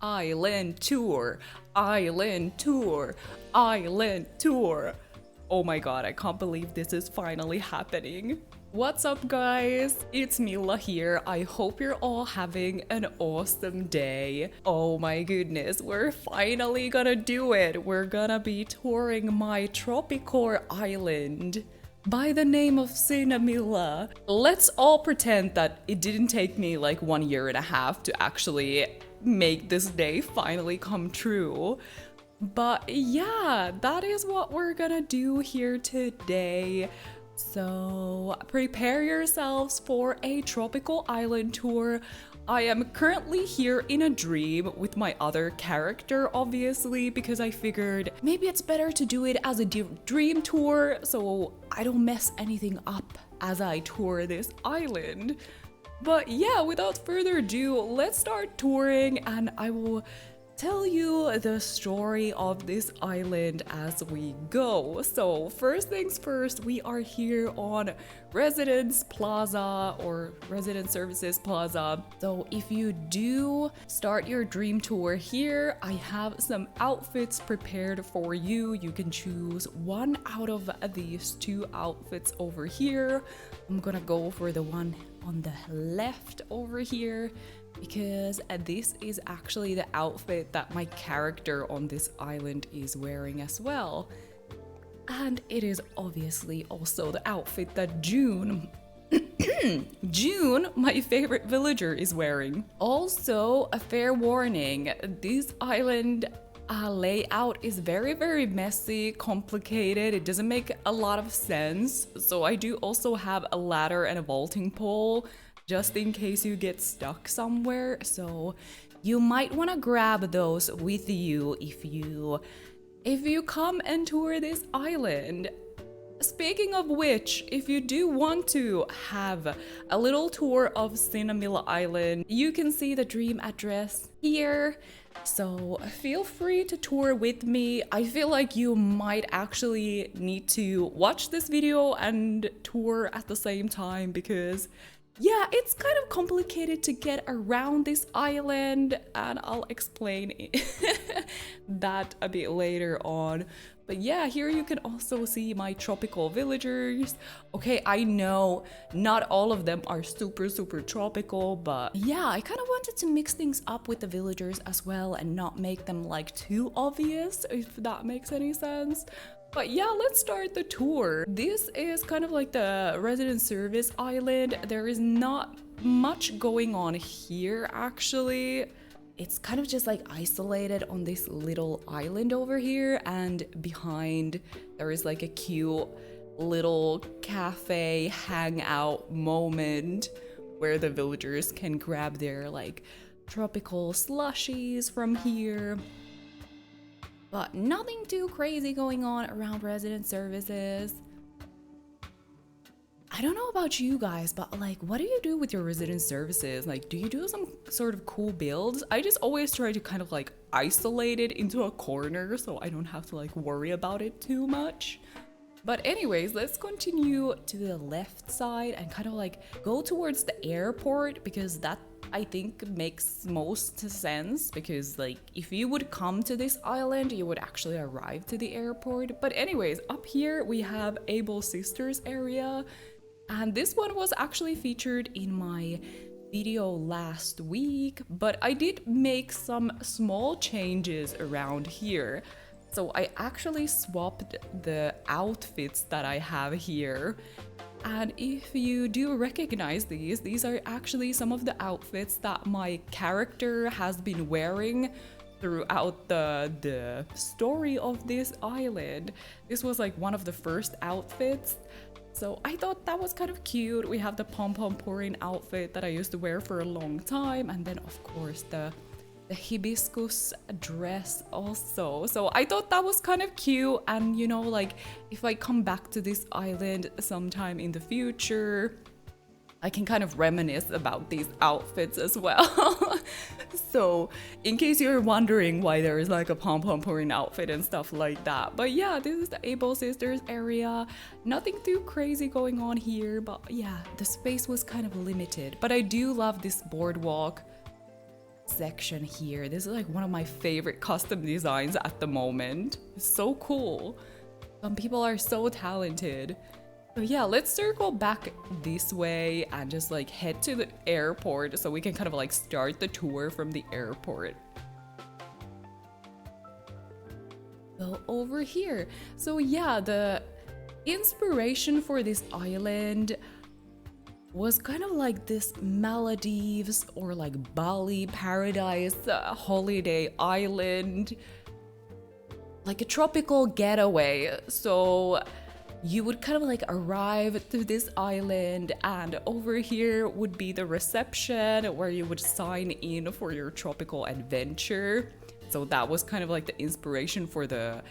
Island tour, island tour, island tour. Oh my god, I can't believe this is finally happening. What's up, guys? It's Mila here. I hope you're all having an awesome day. Oh my goodness, we're finally gonna do it. We're gonna be touring my Tropicore island by the name of Cinnamilla. Let's all pretend that it didn't take me like 1.5 years to actually make this day finally come true. But yeah, that is what we're gonna do here today. So prepare yourselves for a tropical island tour. I am currently here in a dream with my other character, obviously, because I figured maybe it's better to do it as a dream tour so I don't mess anything up as I tour this island. But yeah, without further ado, let's start touring and I will tell you the story of this island as we go. So first things first, we are here on Residence Plaza or Resident Services Plaza. So if you do start your dream tour here, I have some outfits prepared for you. You can choose one out of these two outfits over here. I'm gonna go for the one on the left over here, because this is actually the outfit that my character on this island is wearing as well. And it is obviously also the outfit that June, my favorite villager, is wearing. Also, a fair warning, this island layout is very messy, complicated. It doesn't make a lot of sense. So I do also have a ladder and a vaulting pole just in case you get stuck somewhere. So you might want to grab those with you if you come and tour this island. Speaking of which, if you do want to have a little tour of Cinnamilla Island, you can see the dream address here. So feel free to tour with me. I feel like you might actually need to watch this video and tour at the same time because yeah, it's kind of complicated to get around this island, and I'll explain that a bit later on. But yeah, here you can also see my tropical villagers. Okay, I know not all of them are super tropical, but yeah, I kind of wanted to mix things up with the villagers as well and not make them like too obvious, if that makes any sense. But yeah, let's start the tour. This is kind of like the resident service island. There is not much going on here, actually. It's kind of just like isolated on this little island over here, and behind there is like a cute little cafe hangout moment where the villagers can grab their like tropical slushies from here. But nothing too crazy going on around resident services. I don't know about you guys, but like, what do you do with your resident services? Like, do you do some sort of cool builds? I just always try to kind of like isolate it into a corner so I don't have to like worry about it too much. But anyways, let's continue to the left side and kind of like go towards the airport, because that I think makes most sense, because like if you would come to this island, you would actually arrive to the airport. But anyways, up here we have Able Sisters area, and this one was actually featured in my video last week, but I did make some small changes around here. So I actually swapped the outfits that I have here. And if you do recognize these are actually some of the outfits that my character has been wearing throughout the story of this island. This was like one of the first outfits. So I thought that was kind of cute. We have the pom-pom pouring outfit that I used to wear for a long time. And then of course the hibiscus dress also. So I thought that was kind of cute, and you know, like if I come back to this island sometime in the future, I can kind of reminisce about these outfits as well. So in case you're wondering why there is like a pom-pom pouring outfit and stuff like that. But yeah, this is the Able Sisters area. Nothing too crazy going on here, but yeah, the space was kind of limited. But I do love this boardwalk. section here. This is like one of my favorite custom designs at the moment. It's so cool. Some people are so talented. So yeah, let's circle back this way and just like head to the airport so we can kind of like start the tour from the airport. So over here. So yeah, the inspiration for this island was kind of like this Maldives or like Bali paradise holiday island, like a tropical getaway. So you would kind of like arrive to this island, and over here would be the reception where you would sign in for your tropical adventure. So that was kind of like the inspiration for the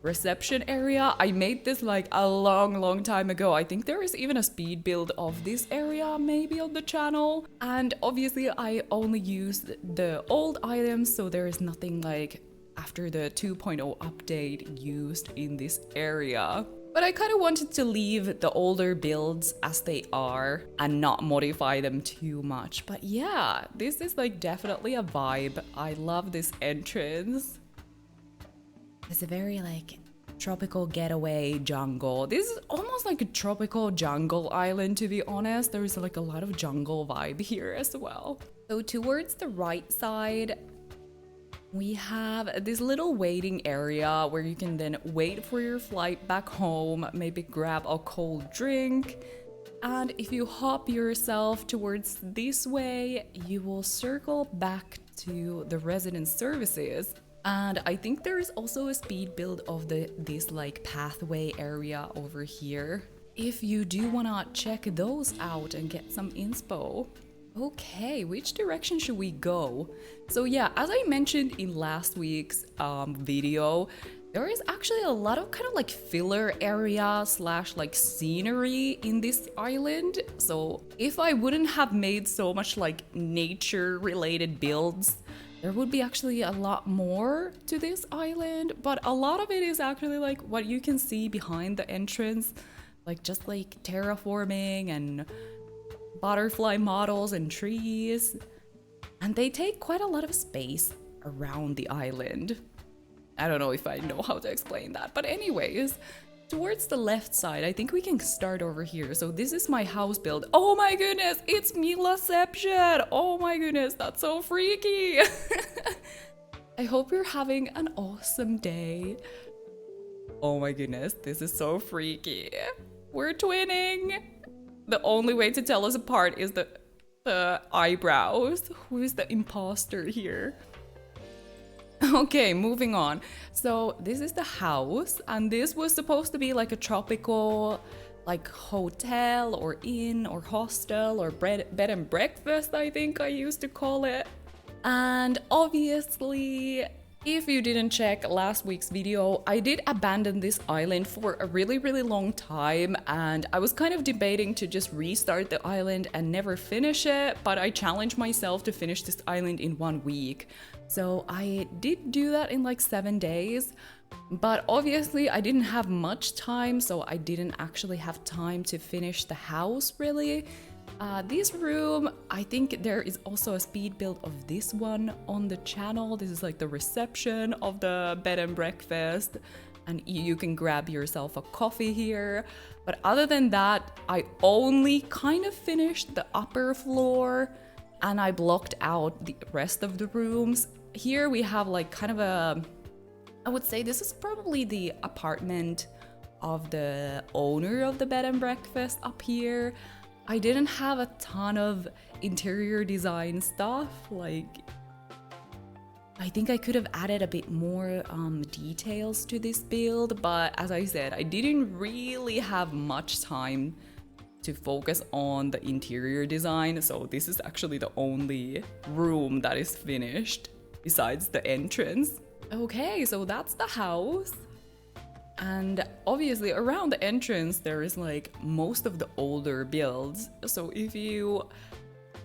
reception area. I made this like a long time ago. I think there is even a speed build of this area maybe on the channel. And obviously I only used the old items, so there is nothing like after the 2.0 update used in this area. But I kind of wanted to leave the older builds as they are and not modify them too much. But yeah, this is like definitely a vibe. I love this entrance. It's a very like tropical getaway jungle. This is almost like a tropical jungle island, to be honest. There's like a lot of jungle vibe here as well. So towards the right side, we have this little waiting area where you can then wait for your flight back home, maybe grab a cold drink. And if you hop yourself towards this way, you will circle back to the resident services. And I think there is also a speed build of this like pathway area over here, if you do wanna check those out and get some inspo. Okay, which direction should we go? So yeah, as I mentioned in last week's video, there is actually a lot of kind of like filler area slash like scenery in this island. So if I wouldn't have made so much like nature related builds, there would be actually a lot more to this island, but a lot of it is actually like what you can see behind the entrance, like just like terraforming and butterfly models and trees. And they take quite a lot of space around the island. I don't know if I know how to explain that, but anyways, towards the left side, I think we can start over here. So this is my house build. Oh my goodness, it's Milaception. Oh my goodness, that's so freaky. I hope you're having an awesome day. Oh my goodness, this is so freaky. We're twinning. The only way to tell us apart is the eyebrows. Who is the imposter here? Okay, moving on. So this is the house, and this was supposed to be like a tropical like hotel or inn or hostel or bed and breakfast, I think I used to call it. And obviously, if you didn't check last week's video, I did abandon this island for a really long time, and I was kind of debating to just restart the island and never finish it, but I challenged myself to finish this island in 1 week. So I did do that in like 7 days, but obviously I didn't have much time, so I didn't actually have time to finish the house really. This room, I think there is also a speed build of this one on the channel. This is like the reception of the bed and breakfast, and you can grab yourself a coffee here. But other than that, I only kind of finished the upper floor and I blocked out the rest of the rooms. Here we have like kind of a, I would say this is probably the apartment of the owner of the bed and breakfast up here. I didn't have a ton of interior design stuff, like I think I could have added a bit more details to this build, but as I said, I didn't really have much time to focus on the interior design, so this is actually the only room that is finished besides the entrance. Okay, so that's the house. And obviously around the entrance there is like most of the older builds. So if you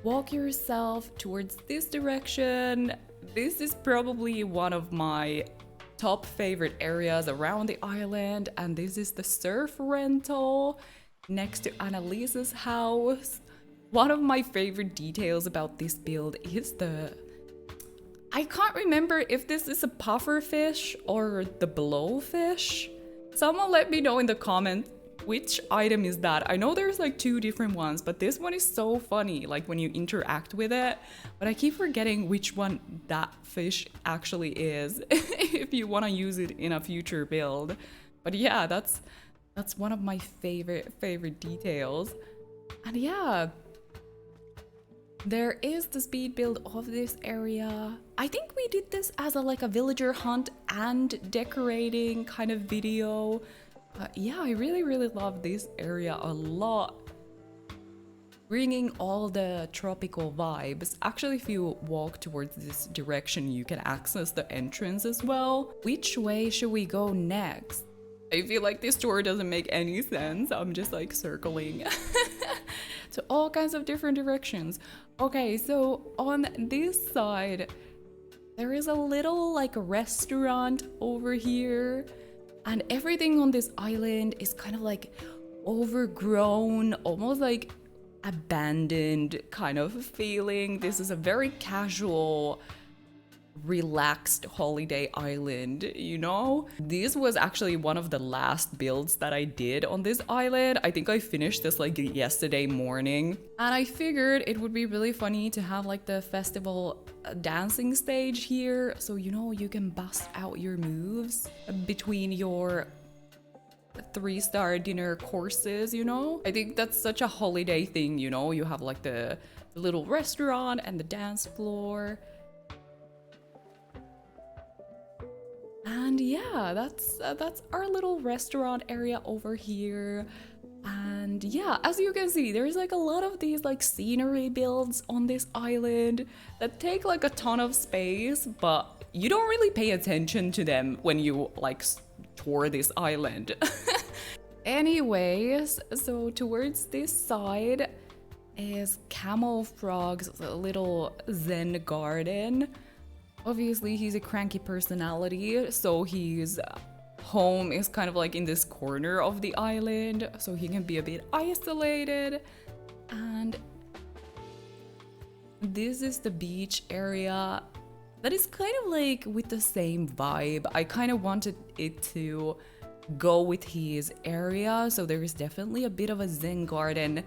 walk yourself towards this direction, this is probably one of my top favorite areas around the island, and this is the surf rental next to Annalise's house. One of my favorite details about this build is the I can't remember if this is a puffer fish or the blowfish. Someone let me know in the comments which item is that. I know there's like 2 different ones, but this one is so funny, like when you interact with it. But I keep forgetting which one that fish actually is if you want to use it in a future build. But yeah, that's one of my favorite details. And yeah, there is the speed build of this area. I think we did this as a villager hunt and decorating kind of video. Yeah, I really love this area a lot. Bringing all the tropical vibes. Actually, if you walk towards this direction, you can access the entrance as well. Which way should we go next? I feel like this tour doesn't make any sense. I'm just like circling to all kinds of different directions. Okay, so on this side, there is a little like restaurant over here. And everything on this island is kind of like overgrown, almost like abandoned kind of feeling. This is a very casual, relaxed holiday island, you know? This was actually one of the last builds that I did on this island. I think I finished this like yesterday morning. And I figured it would be really funny to have like the festival dancing stage here. So, you know, you can bust out your moves between your 3-star dinner courses, you know? I think that's such a holiday thing, you know? You have like the little restaurant and the dance floor. And yeah, that's our little restaurant area over here. And yeah, as you can see, there's like a lot of these like scenery builds on this island that take like a ton of space, but you don't really pay attention to them when you like tour this island. Anyways, so towards this side is Camel Frog's little Zen Garden. Obviously, he's a cranky personality, so his home is kind of like in this corner of the island, so he can be a bit isolated. And this is the beach area that is kind of like with the same vibe. I kind of wanted it to go with his area, so there is definitely a bit of a Zen Garden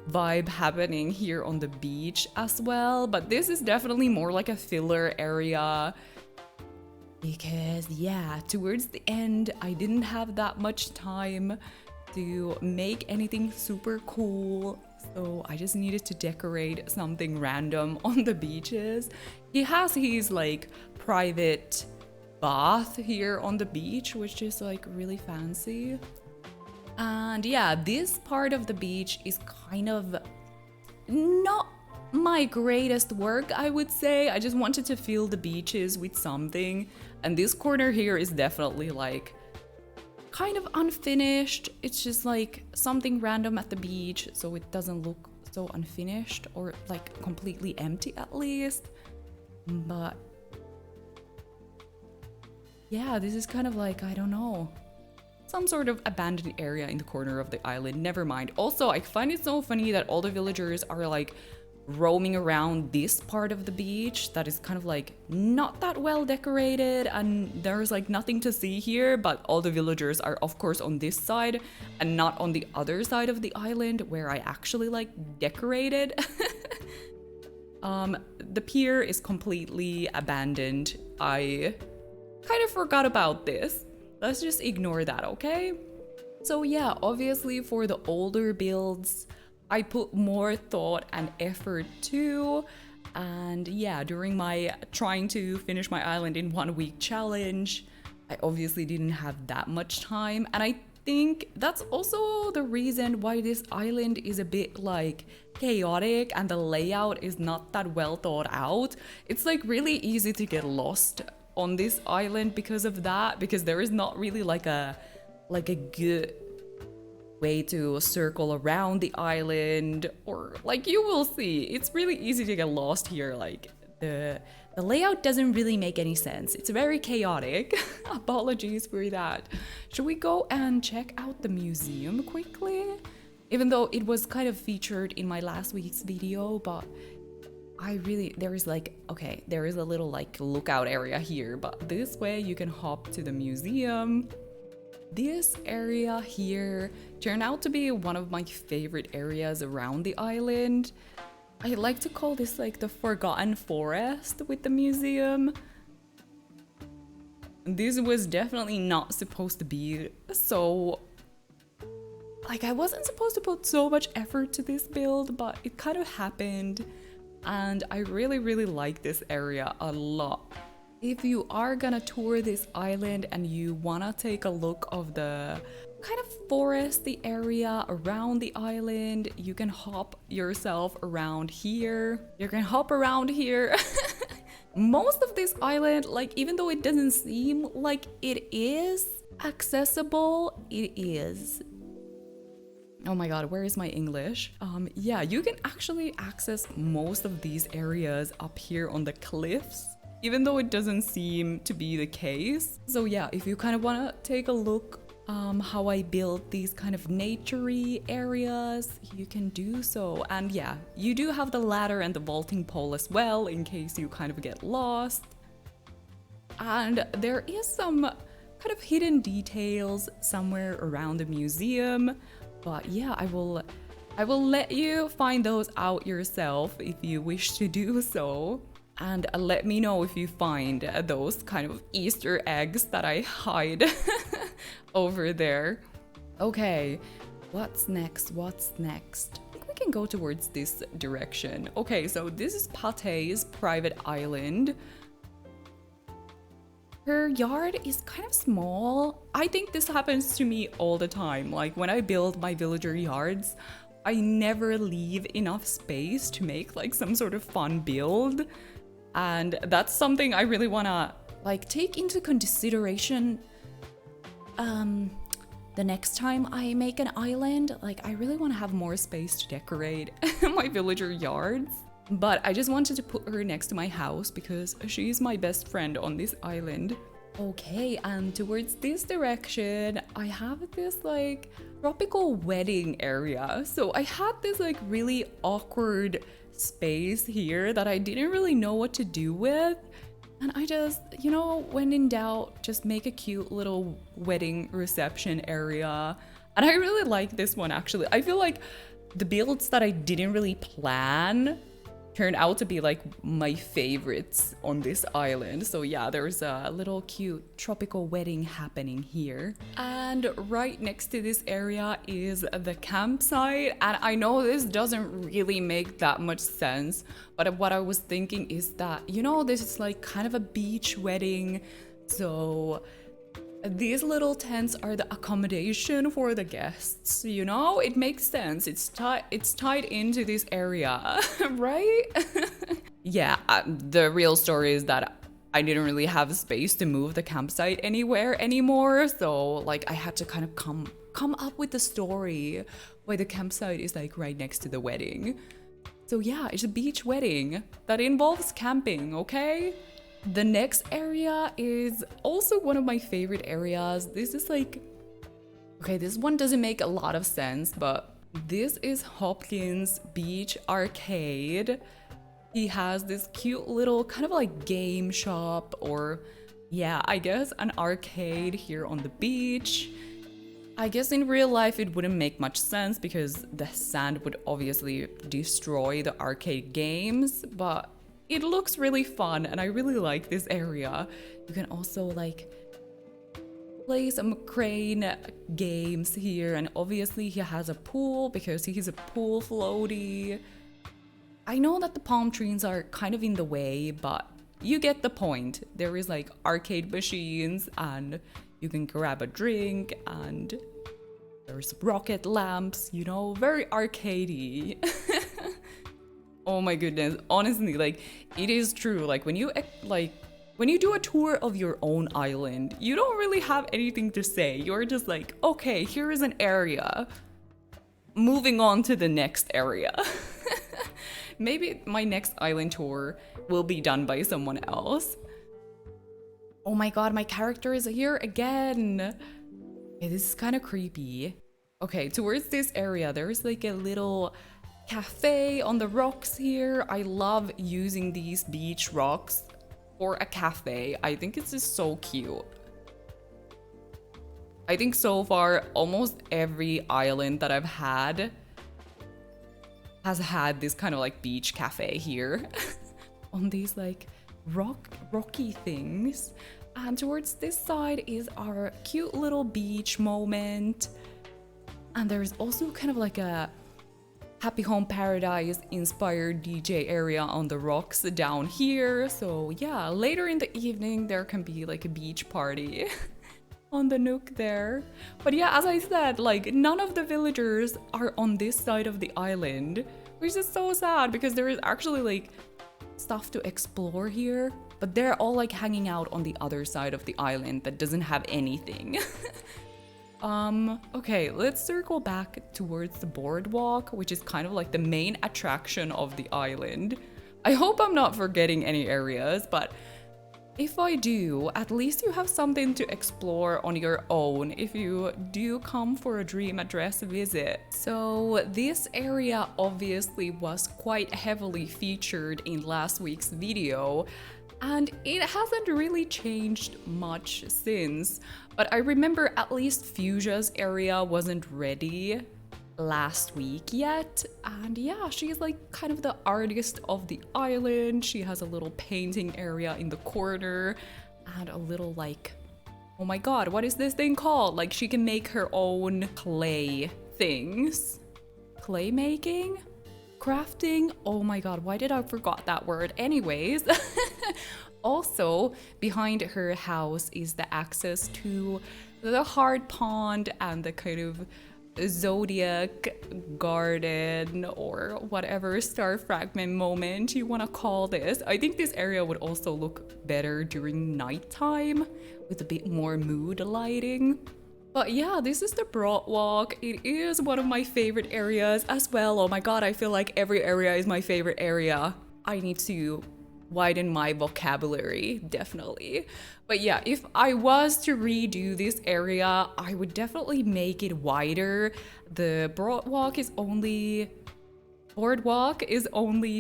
vibe happening here on the beach as well, but this is definitely more like a filler area because yeah, towards the end I didn't have that much time to make anything super cool, so I just needed to decorate something random on the beaches. He has his like private bath here on the beach, which is like really fancy. And yeah, this part of the beach is kind of not my greatest work, I would say. I just wanted to fill the beaches with something. And this corner here is definitely like kind of unfinished. It's just like something random at the beach, so it doesn't look so unfinished or like completely empty at least. But yeah, this is kind of like, I don't know, some sort of abandoned area in the corner of the island. Never mind. Also, I find it so funny that all the villagers are like roaming around this part of the beach that is kind of like not that well decorated, and there's like nothing to see here, but all the villagers are of course on this side and not on the other side of the island where I actually like decorated. The pier is completely abandoned. I kind of forgot about this. Let's just ignore that, okay? So yeah, obviously for the older builds, I put more thought and effort too. And yeah, during my trying to finish my island in 1 week challenge, I obviously didn't have that much time. And I think that's also the reason why this island is a bit like chaotic and the layout is not that well thought out. It's like really easy to get lost on this island because of that, because there is not really like a good way to circle around the island, or like you will see, it's really easy to get lost here. Like the layout doesn't really make any sense. It's very chaotic. Apologies for that. Should we go and check out the museum quickly? Even though it was kind of featured in my last week's video, but there is like, okay, there is a little like lookout area here, but this way you can hop to the museum. This area here turned out to be one of my favorite areas around the island. I like to call this like the Forgotten Forest with the museum. This was definitely not supposed to be so... Like, I wasn't supposed to put so much effort to this build, but it kind of happened. And I really, really like this area a lot. If you are gonna tour this island and you wanna take a look of the kind of foresty area around the island, you can hop yourself around here. You can hop around here. Most of this island, like, even though it doesn't seem like it is accessible, it is. Oh my god, where is my English? Yeah, you can actually access most of these areas up here on the cliffs, even though it doesn't seem to be the case. So yeah, if you kind of want to take a look how I built these kind of naturey areas, you can do so. And yeah, you do have the ladder and the vaulting pole as well in case you kind of get lost. And there is some kind of hidden details somewhere around the museum, but yeah, I will let you find those out yourself if you wish to do so. And let me know if you find those kind of Easter eggs that I hide over there. Okay, what's next? What's next? I think we can go towards this direction. Okay, so this is Pate's private island. Her yard is kind of small. I think this happens to me all the time. Like when I build my villager yards, I never leave enough space to make like some sort of fun build. And that's something I really wanna like take into consideration the next time I make an island. Like I really wanna have more space to decorate my villager yards. But I just wanted to put her next to my house because she's my best friend on this island. Okay, and towards this direction, I have this like tropical wedding area. So I had this like really awkward space here that I didn't really know what to do with. And I just, you know, when in doubt, just make a cute little wedding reception area. And I really like this one actually. I feel like the builds that I didn't really plan turned out to be like my favorites on this island. So yeah, there's a little cute tropical wedding happening here. And right next to this area is the campsite. And I know this doesn't really make that much sense, but what I was thinking is that, you know, this is like kind of a beach wedding. So these little tents are the accommodation for the guests, you know? It makes sense. It's tied into this area, right? Yeah, the real story is that I didn't really have space to move the campsite anywhere anymore, so like I had to kind of come up with the story why the campsite is like right next to the wedding. So yeah, it's a beach wedding that involves camping, okay? The next area is also one of my favorite areas. This is like, okay, this one doesn't make a lot of sense, but this is Hopkins Beach Arcade. He has this cute little kind of like game shop, or yeah, I guess an arcade here on the beach. I guess in real life it wouldn't make much sense because the sand would obviously destroy the arcade games, but it looks really fun and I really like this area. You can also like play some crane games here, and obviously he has a pool because he's a pool floaty. I know that the palm trees are kind of in the way, but you get the point. There is like arcade machines and you can grab a drink, and there's rocket lamps, you know, very arcadey. Oh my goodness, honestly, like it is true. Like when you do a tour of your own island, you don't really have anything to say. You're just like, okay, here is an area. Moving on to the next area. Maybe my next island tour will be done by someone else. Oh my god, my character is here again. Okay, this is kind of creepy. Okay, towards this area, there's like a little cafe on the rocks here. I love using these beach rocks for a cafe. I think it's just so cute. I think so far almost every island that I've had has had this kind of like beach cafe here on these like rocky things. And towards this side is our cute little beach moment. And there's also kind of like a Happy Home Paradise inspired DJ area on the rocks down here. So yeah, later in the evening there can be like a beach party on the nook there. But yeah, as I said, like none of the villagers are on this side of the island, which is so sad because there is actually like stuff to explore here, but they're all like hanging out on the other side of the island that doesn't have anything. Okay, let's circle back towards the boardwalk, which is kind of like the main attraction of the island. I hope I'm not forgetting any areas, but if I do, at least you have something to explore on your own if you do come for a dream address visit. So this area obviously was quite heavily featured in last week's video, and it hasn't really changed much since. But I remember at least Fuchsia's area wasn't ready last week yet, and yeah, she's like kind of the artist of the island. She has a little painting area in the corner and a little like, oh my god, what is this thing called? Like she can make her own clay things. Clay making? Crafting? Oh my god, why did I forgot that word? Anyways. Also, behind her house is the access to the hard pond and the kind of zodiac garden or whatever star fragment moment you want to call this. I think this area would also look better during nighttime with a bit more mood lighting. But yeah, this is the Boardwalk. It is one of my favorite areas as well. Oh my god, I feel like every area is my favorite area. I need to widen my vocabulary, definitely. But yeah, if I was to redo this area, I would definitely make it wider. The boardwalk is only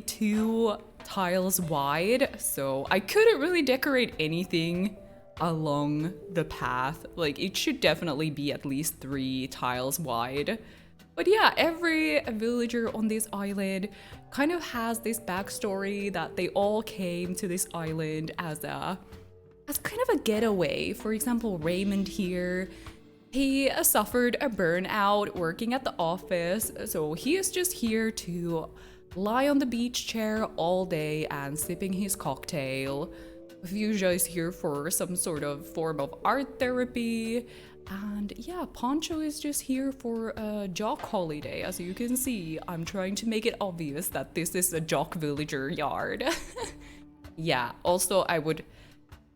2 tiles wide, so I couldn't really decorate anything along the path. Like it should definitely be at least 3 tiles wide. But yeah, every villager on this island kind of has this backstory that they all came to this island as kind of a getaway. For example, Raymond here, he suffered a burnout working at the office, so he is just here to lie on the beach chair all day and sipping his cocktail. Fuchsia is here for some sort of form of art therapy. And yeah, Poncho is just here for a jock holiday. As you can see, I'm trying to make it obvious that this is a jock villager yard. Yeah, also I would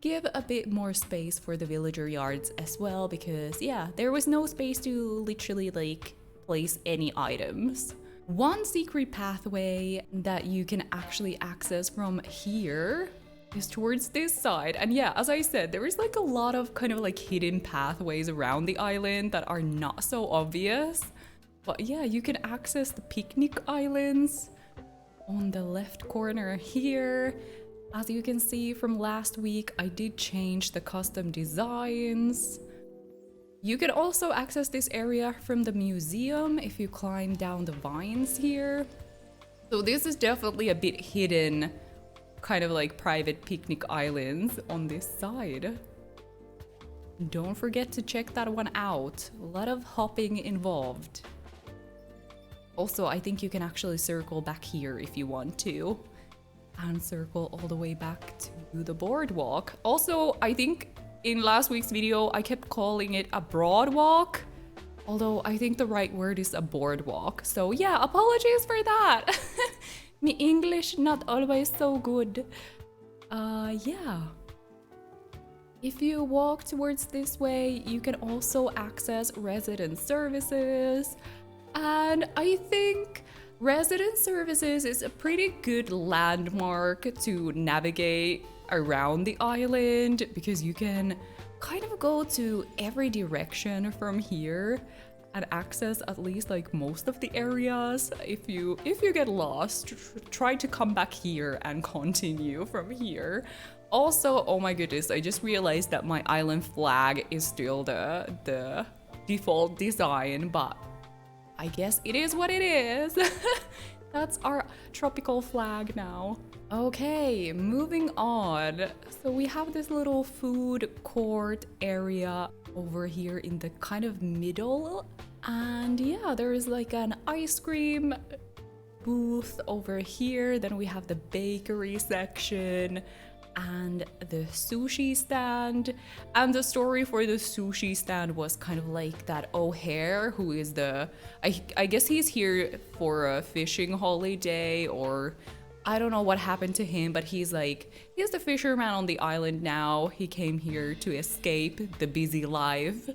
give a bit more space for the villager yards as well, because yeah, there was no space to literally like place any items. One secret pathway that you can actually access from here is towards this side. And yeah, as I said, there is like a lot of kind of like hidden pathways around the island that are not so obvious. But yeah, you can access the picnic islands on the left corner here. As you can see from last week, I did change the custom designs. You can also access this area from the museum if you climb down the vines here. So this is definitely a bit hidden, kind of like private picnic islands on this side. Don't forget to check that one out. A lot of hopping involved. Also, I think you can actually circle back here if you want to, and circle all the way back to the boardwalk. Also, I think in last week's video, I kept calling it a broadwalk, although I think the right word is a boardwalk. So yeah, apologies for that. My English not always so good. Yeah. If you walk towards this way, you can also access resident services. And I think resident services is a pretty good landmark to navigate around the island, because you can kind of go to every direction from here. and access at least like most of the areas. If you get lost, try to come back here and continue from here. Also, oh my goodness, I just realized that my island flag is still the default design, but I guess it is what it is. That's our tropical flag now. Okay, moving on. So we have this little food court area over here in the kind of middle. And yeah, there is like an ice cream booth over here. Then we have the bakery section and the sushi stand. And the story for the sushi stand was kind of like that O'Hare, who is I guess he's here for a fishing holiday, or I don't know what happened to him, but he's the fisherman on the island now. He came here to escape the busy life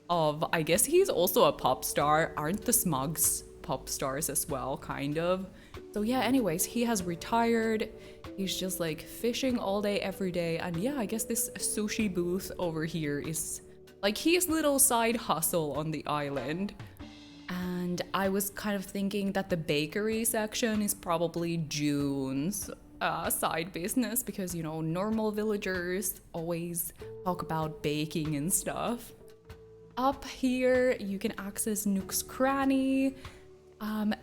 of, I guess he's also a pop star. Aren't the Smugs pop stars as well, kind of? So yeah, anyways, he has retired. He's just like fishing all day, every day. And yeah, I guess this sushi booth over here is like his little side hustle on the island. And I was kind of thinking that the bakery section is probably June's side business, because, you know, normal villagers always talk about baking and stuff. Up here, you can access Nook's Cranny.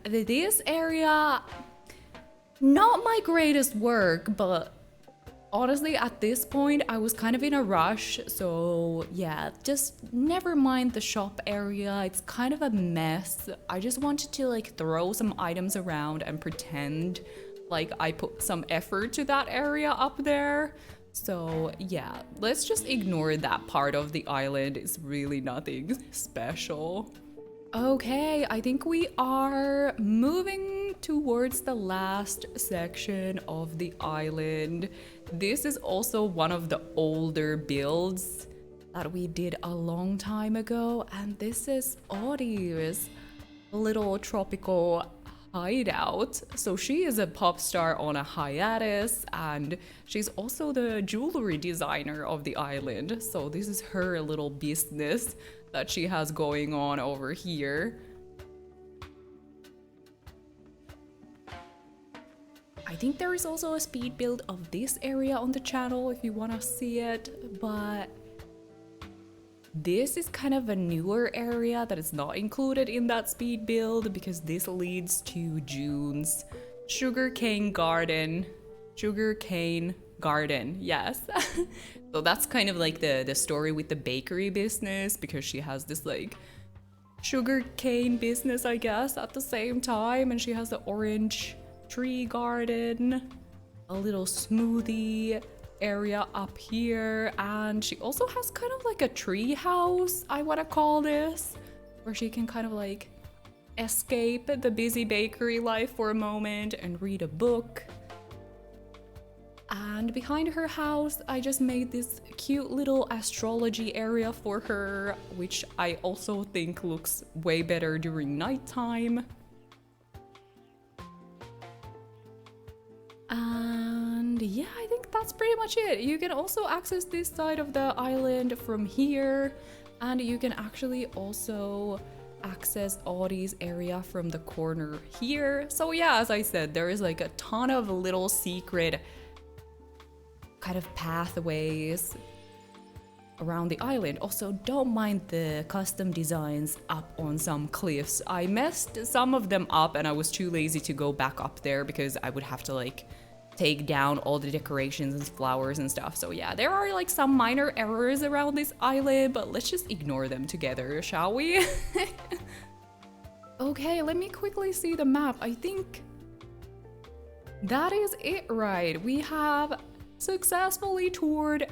This area, not my greatest work, but honestly, at this point, I was kind of in a rush. So yeah, just never mind the shop area. It's kind of a mess. I just wanted to like throw some items around and pretend like I put some effort to that area up there. So yeah, let's just ignore that part of the island. It's really nothing special. Okay, I think we are moving towards the last section of the island. This is also one of the older builds that we did a long time ago, and this is Audie's little tropical hideout. So she is a pop star on a hiatus, and she's also the jewelry designer of the island. So this is her little business that she has going on over here. I think there is also a speed build of this area on the channel if you want to see it, but this is kind of a newer area that is not included in that speed build, because this leads to June's sugarcane garden. Sugarcane garden, yes. So that's kind of like the story with the bakery business, because she has this like sugarcane business, I guess, at the same time, and she has the orange tree garden, a little smoothie area up here, and she also has kind of like a tree house, I want to call this, where she can kind of like escape the busy bakery life for a moment and read a book. And behind her house, I just made this cute little astrology area for her, which I also think looks way better during nighttime. And yeah, I think that's pretty much it. You can also access this side of the island from here, and you can actually also access Audie's area from the corner here. So yeah, as I said, there is like a ton of little secret kind of pathways around the island. Also, don't mind the custom designs up on some cliffs. I messed some of them up and I was too lazy to go back up there because I would have to like take down all the decorations and flowers and stuff. So yeah, there are like some minor errors around this island, but let's just ignore them together, shall we? Okay, let me quickly see the map. I think that is it, right? We have successfully toured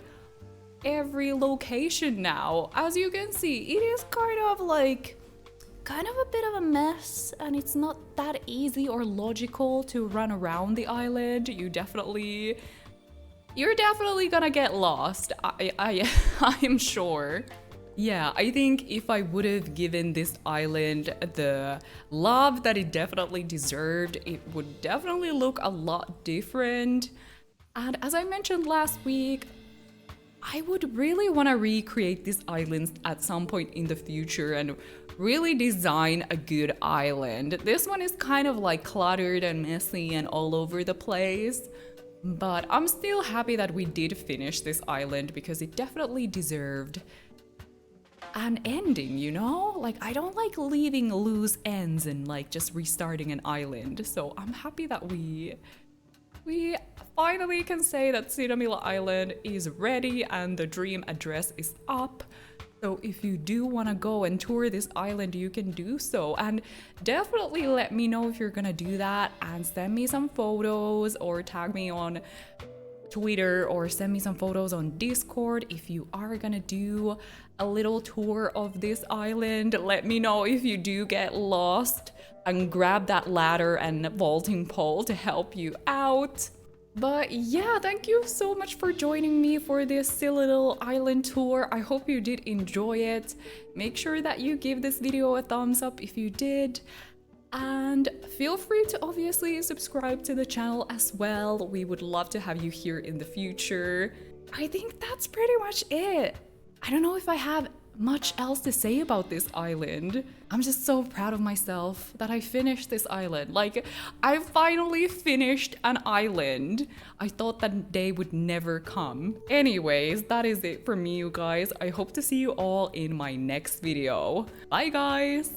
every location now. As you can see, it is kind of a bit of a mess, and it's not that easy or logical to run around the island. You're definitely gonna get lost. I am sure. Yeah, I think if I would have given this island the love that it definitely deserved, it would definitely look a lot different. And as I mentioned last week, I would really want to recreate these islands at some point in the future and really design a good island. This one is kind of like cluttered and messy and all over the place. But I'm still happy that we did finish this island because it definitely deserved an ending, you know? Like, I don't like leaving loose ends and like just restarting an island. So I'm happy that we finally can say that Cinnamilla Island is ready and the dream address is up. So if you do want to go and tour this island, you can do so. And definitely let me know if you're gonna do that and send me some photos or tag me on Twitter or send me some photos on Discord if you are gonna do a little tour of this island. Let me know if you do get lost and grab that ladder and vaulting pole to help you out. But yeah, thank you so much for joining me for this silly little island tour. I hope you did enjoy it. Make sure that you give this video a thumbs up if you did. And feel free to obviously subscribe to the channel as well. We would love to have you here in the future. I think that's pretty much it. I don't know if I have much else to say about this island. I'm just so proud of myself that I finished this island. Like, I finally finished an island. I thought that day would never come. Anyways, that is it for me, you guys. I hope to see you all in my next video. Bye, guys!